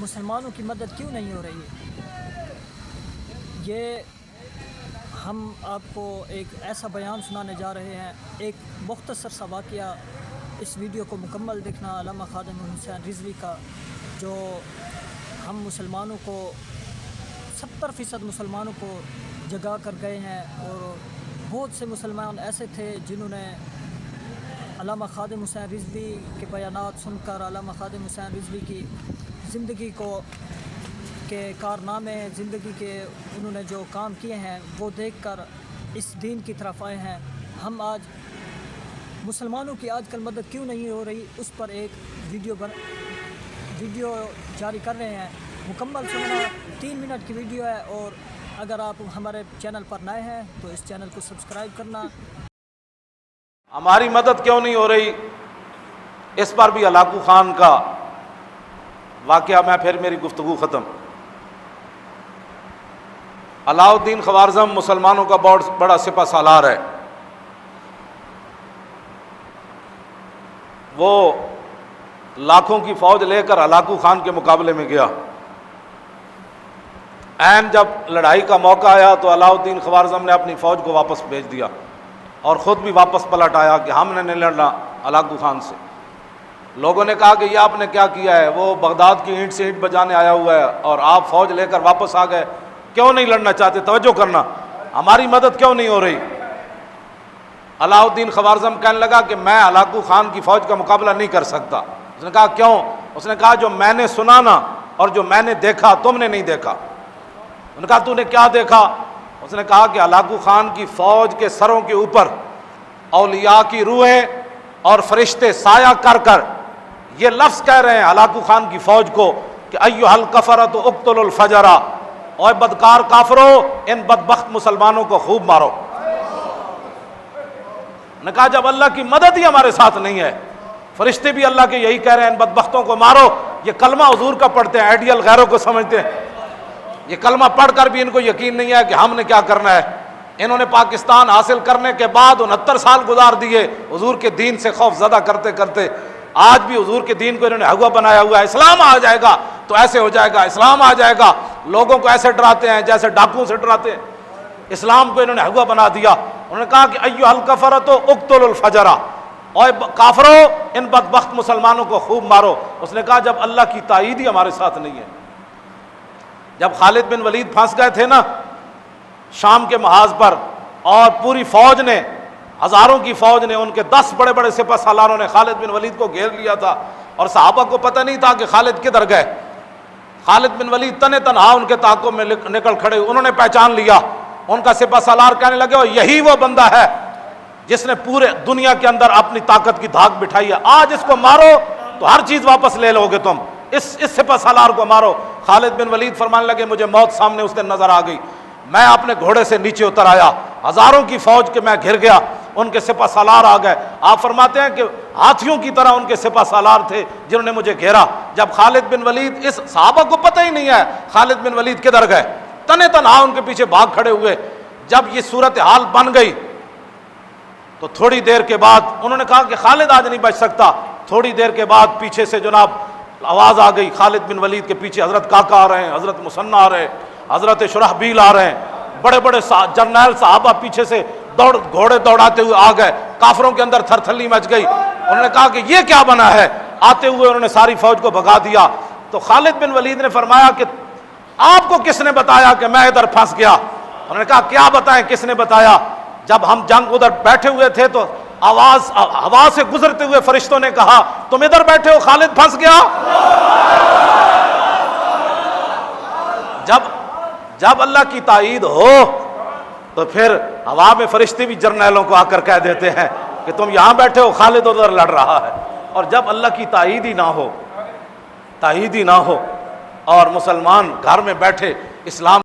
مسلمانوں کی مدد کیوں نہیں ہو رہی ہے؟ یہ ہم آپ کو ایک ایسا بیان سنانے جا رہے ہیں، ایک مختصر سا واقعہ۔ اس ویڈیو کو مکمل دیکھنا علامہ خادم حسین رضوی کا، جو ہم مسلمانوں کو 70% مسلمانوں کو جگا کر گئے ہیں، اور بہت سے مسلمان ایسے تھے جنہوں نے علامہ خادم حسین رضوی کے بیانات سن کر، علامہ خادم حسین رضوی کی زندگی کے کارنامے، زندگی کے انہوں نے جو کام کیے ہیں وہ دیکھ کر اس دین کی طرف آئے ہیں۔ ہم آج مسلمانوں کی آج کل مدد کیوں نہیں ہو رہی، اس پر ایک ویڈیو جاری کر رہے ہیں۔ مکمل سننا، 3 منٹ کی ویڈیو ہے، اور اگر آپ ہمارے چینل پر نئے ہیں تو اس چینل کو سبسکرائب کرنا۔ ہماری مدد کیوں نہیں ہو رہی، اس پر بھی ہلاکو خان کا واقعہ میں پھر میری گفتگو ختم۔ علاء الدین خوارزم مسلمانوں کا بہت بڑا سپہ سالار ہے۔ وہ لاکھوں کی فوج لے کر ہلاکو خان کے مقابلے میں گیا۔ عین جب لڑائی کا موقع آیا تو علاء الدین خوارزم نے اپنی فوج کو واپس بھیج دیا اور خود بھی واپس پلٹ آیا کہ ہم نے نہیں لڑنا ہلاکو خان سے۔ لوگوں نے کہا کہ یہ آپ نے کیا کیا ہے، وہ بغداد کی اینٹ سے اینٹ بجانے آیا ہوا ہے اور آپ فوج لے کر واپس آ گئے، کیوں نہیں لڑنا چاہتے؟ توجہ کرنا، ہماری مدد کیوں نہیں ہو رہی؟ علاء الدین خوارزم کہنے لگا کہ میں ہلاکو خان کی فوج کا مقابلہ نہیں کر سکتا۔ اس نے کہا کیوں؟ اس نے کہا جو میں نے سنا نا اور جو میں نے دیکھا تم نے نہیں دیکھا۔ انہوں نے کہا تو نے کیا دیکھا؟ اس نے کہا کہ ہلاکو خان کی فوج کے سروں کے اوپر اولیاء کی روحیں اور فرشتے سایہ کر کر یہ لفظ کہہ رہے ہیں ہلاکو خان کی فوج کو کہ ایھا الکفرۃ اقتلوا الفجر، اوے بدکار کافرو ان بدبخت مسلمانوں کو خوب مارو۔ نے کہا جب اللہ کی مدد ہی ہمارے ساتھ نہیں ہے، فرشتے بھی اللہ کے یہی کہہ رہے ہیں ان بدبختوں کو مارو۔ یہ کلمہ حضور کا پڑھتے ہیں، آئیڈیل غیروں کو سمجھتے ہیں۔ یہ کلمہ پڑھ کر بھی ان کو یقین نہیں ہے کہ ہم نے کیا کرنا ہے۔ انہوں نے پاکستان حاصل کرنے کے بعد 69 سال گزار دیے حضور کے دین سے خوف زدہ کرتے کرتے۔ آج بھی حضور کے دین کو انہوں نے ہوا بنایا ہوا ہے، اسلام آ جائے گا تو ایسے ہو جائے گا، اسلام آ جائے گا، لوگوں کو ایسے ڈراتے ہیں جیسے ڈاکوؤں سے ڈراتے ہیں۔ اسلام کو انہوں نے ہوا بنا دیا۔ انہوں نے کہا کہ ایھا الکفرۃ اقتلوا الفجر، اوے کافرو ان بدبخت مسلمانوں کو خوب مارو۔ اس نے کہا جب اللہ کی تائید ہی ہمارے ساتھ نہیں ہے۔ جب خالد بن ولید پھنس گئے تھے نا شام کے محاذ پر، اور پوری فوج نے، ہزاروں کی فوج نے، ان کے 10 بڑے بڑے سپہ سالاروں نے خالد بن ولید کو گھیر لیا تھا، اور صحابہ کو پتہ نہیں تھا کہ خالد کدھر گئے۔ خالد بن ولید تنے تنہا ان کے تعاقب میں نکل کھڑے، انہوں نے پہچان لیا۔ ان کا سپہ سالار کہنے لگے یہی وہ بندہ ہے جس نے پورے دنیا کے اندر اپنی طاقت کی دھاک بٹھائی ہے، آج اس کو مارو تو ہر چیز واپس لے لو گے تم، اس سپہ سالار کو مارو۔ خالد بن ولید فرمانے لگے مجھے موت سامنے اس دن نظر آ گئی، میں اپنے گھوڑے سے نیچے اتر آیا، ہزاروں کی فوج کے میں گھر گیا، ان کے سپہ سالار آ گئے۔ آپ فرماتے ہیں کہ ہاتھیوں کی طرح ان کے سپہ سالار تھے جنہوں نے مجھے گھیرا۔ جب خالد بن ولید، اس صحابہ کو پتہ ہی نہیں ہے خالد بن ولید کدھر گئے، تنے تنہا ان کے پیچھے بھاگ کھڑے ہوئے۔ جب یہ صورتحال بن گئی تو تھوڑی دیر کے بعد انہوں نے کہا کہ خالد آج نہیں بچ سکتا۔ تھوڑی دیر کے بعد پیچھے سے جناب آواز آ گئی، خالد بن ولید کے پیچھے حضرت کاکا آ رہے ہیں، حضرت مثنیٰ آ رہے ہیں، حضرت شرحبیل آ رہے ہیں، بڑے بڑے جرنیل صحابہ پیچھے سے گھوڑے دوڑاتے ہوئے آ گئے۔ کافروں کے اندر تھر تھلی مچ گئی۔ انہوں نے کہا کہ یہ کیا بنا ہے؟ آتے ہوئے انہوں نے ساری فوج کو بھگا دیا۔ تو خالد بن ولید نے فرمایا کہ آپ کو کس نے بتایا کہ میں ادھر پھنس گیا؟ انہوں نے کہا کیا بتائیں، کس نے بتایا؟ جب ہم جنگ ادھر بیٹھے ہوئے تھے تو آواز ہوا سے گزرتے ہوئے فرشتوں نے کہا تم ادھر بیٹھے ہو، خالد پھنس گیا۔ جب اللہ کی تائید ہو تو پھر ہوا میں فرشتے بھی جرنیلوں کو آ کر کہہ دیتے ہیں کہ تم یہاں بیٹھے ہو، خالد ادھر لڑ رہا ہے۔ اور جب اللہ کی تائید ہی نہ ہو اور مسلمان گھر میں بیٹھے اسلام